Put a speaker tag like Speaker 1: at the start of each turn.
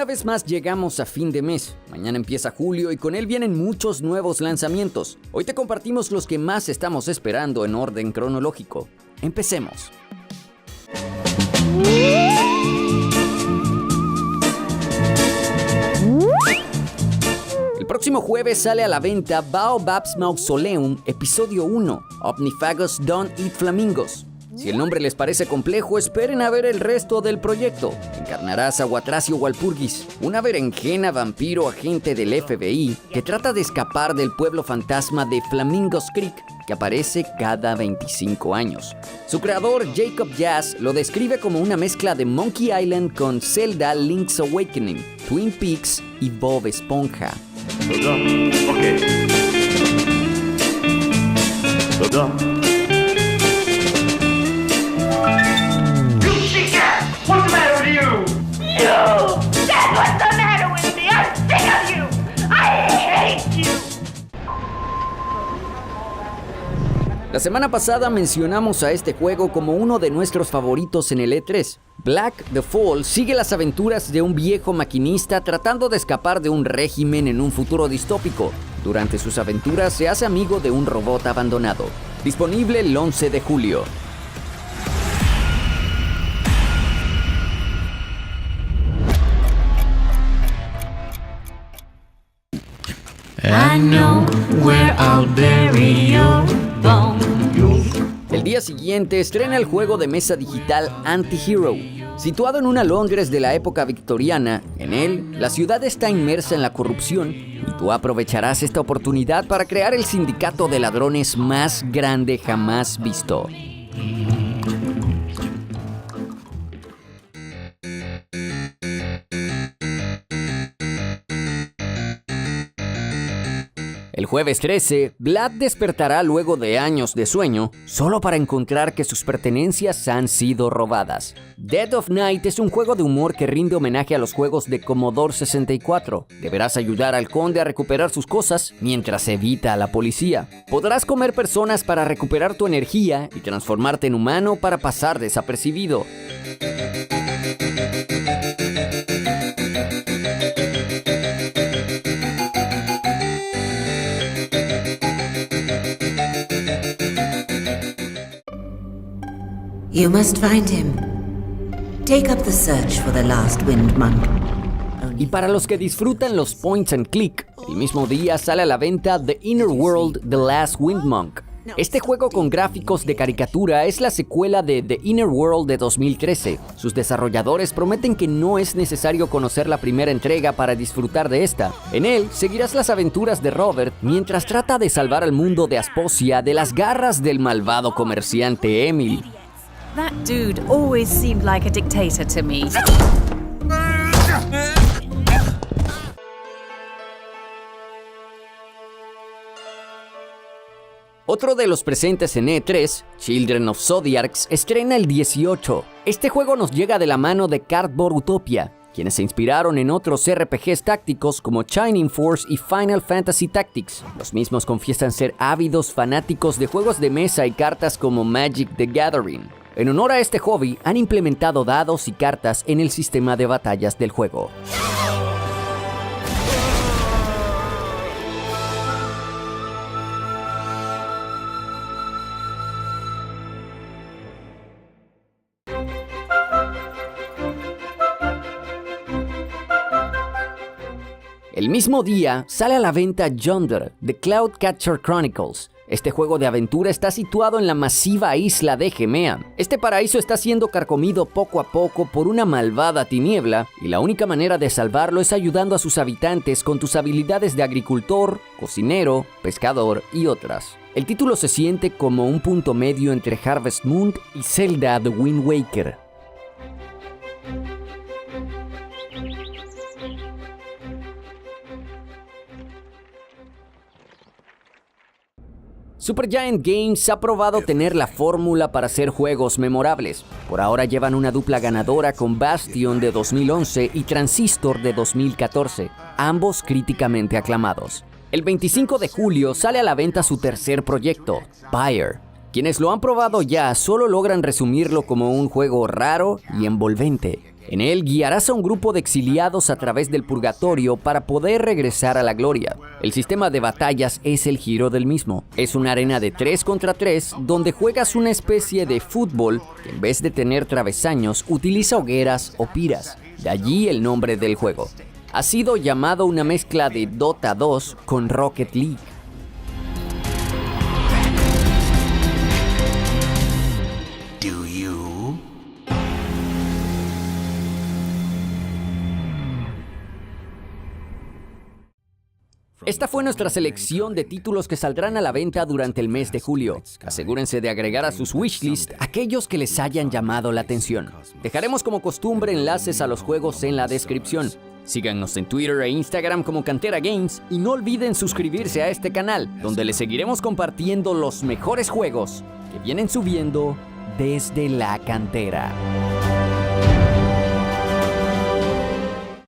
Speaker 1: Una vez más llegamos a fin de mes. Mañana empieza julio y con él vienen muchos nuevos lanzamientos. Hoy te compartimos los que más estamos esperando en orden cronológico. Empecemos. El próximo jueves sale a la venta Baobab's Mausoleum, episodio 1, Omnifagos Don't Eat Flamingos. Si el nombre les parece complejo, esperen a ver el resto del proyecto. Encarnarás a Watracio Walpurgis, una berenjena vampiro agente del FBI que trata de escapar del pueblo fantasma de Flamingos Creek, que aparece cada 25 años. Su creador, Jacob Jazz, lo describe como una mezcla de Monkey Island con Zelda Link's Awakening, Twin Peaks y Bob Esponja.
Speaker 2: What's the matter with you? You! That's what's the matter with me! I'm sick of you! I hate you!
Speaker 1: La semana pasada mencionamos a este juego como uno de nuestros favoritos en el E3. Black the Fall sigue las aventuras de un viejo maquinista tratando de escapar de un régimen en un futuro distópico. Durante sus aventuras se hace amigo de un robot abandonado. Disponible el 11 de julio.
Speaker 3: I know where I'll bury your bones.
Speaker 1: El día siguiente estrena el juego de mesa digital Anti-Hero. Situado en una Londres de la época victoriana, en él, la ciudad está inmersa en la corrupción y tú aprovecharás esta oportunidad para crear el sindicato de ladrones más grande jamás visto. El jueves 13, Vlad despertará luego de años de sueño, solo para encontrar que sus pertenencias han sido robadas. Dead of Night es un juego de humor que rinde homenaje a los juegos de Commodore 64. Deberás ayudar al conde a recuperar sus cosas mientras evita a la policía. Podrás comer personas para recuperar tu energía y transformarte en humano para pasar desapercibido.
Speaker 4: You must find him. Take up the search for the last Wind Monk.
Speaker 1: Y para los que disfrutan los points and click, el mismo día sale a la venta The Inner World: The Last Wind Monk. Este juego con gráficos de caricatura es la secuela de The Inner World de 2013. Sus desarrolladores prometen que no es necesario conocer la primera entrega para disfrutar de esta. En él, seguirás las aventuras de Robert mientras trata de salvar al mundo de Asposia de las garras del malvado comerciante Emily.
Speaker 5: That dude always seemed like a dictator to me.
Speaker 1: Otro de los presentes en E3, Children of Zodiacs, estrena el 18. Este juego nos llega de la mano de Cardboard Utopia, quienes se inspiraron en otros RPGs tácticos como Shining Force y Final Fantasy Tactics. Los mismos confiesan ser ávidos fanáticos de juegos de mesa y cartas como Magic the Gathering. En honor a este hobby, han implementado dados y cartas en el sistema de batallas del juego. El mismo día sale a la venta Yonder, The Cloud Catcher Chronicles. Este juego de aventura está situado en la masiva isla de Gemea. Este paraíso está siendo carcomido poco a poco por una malvada tiniebla y la única manera de salvarlo es ayudando a sus habitantes con tus habilidades de agricultor, cocinero, pescador y otras. El título se siente como un punto medio entre Harvest Moon y Zelda The Wind Waker. Supergiant Games ha probado tener la fórmula para hacer juegos memorables. Por ahora llevan una dupla ganadora con Bastion de 2011 y Transistor de 2014, ambos críticamente aclamados. El 25 de julio sale a la venta su tercer proyecto, Pyre. Quienes lo han probado ya solo logran resumirlo como un juego raro y envolvente. En él guiarás a un grupo de exiliados a través del purgatorio para poder regresar a la gloria. El sistema de batallas es el giro del mismo. Es una arena de 3 contra 3 donde juegas una especie de fútbol que en vez de tener travesaños utiliza hogueras o piras. De allí el nombre del juego. Ha sido llamado una mezcla de Dota 2 con Rocket League. Esta fue nuestra selección de títulos que saldrán a la venta durante el mes de julio. Asegúrense de agregar a sus wishlist aquellos que les hayan llamado la atención. Dejaremos como costumbre enlaces a los juegos en la descripción. Síganos en Twitter e Instagram como Cantera Games y no olviden suscribirse a este canal, donde les seguiremos compartiendo los mejores juegos que vienen subiendo desde la cantera.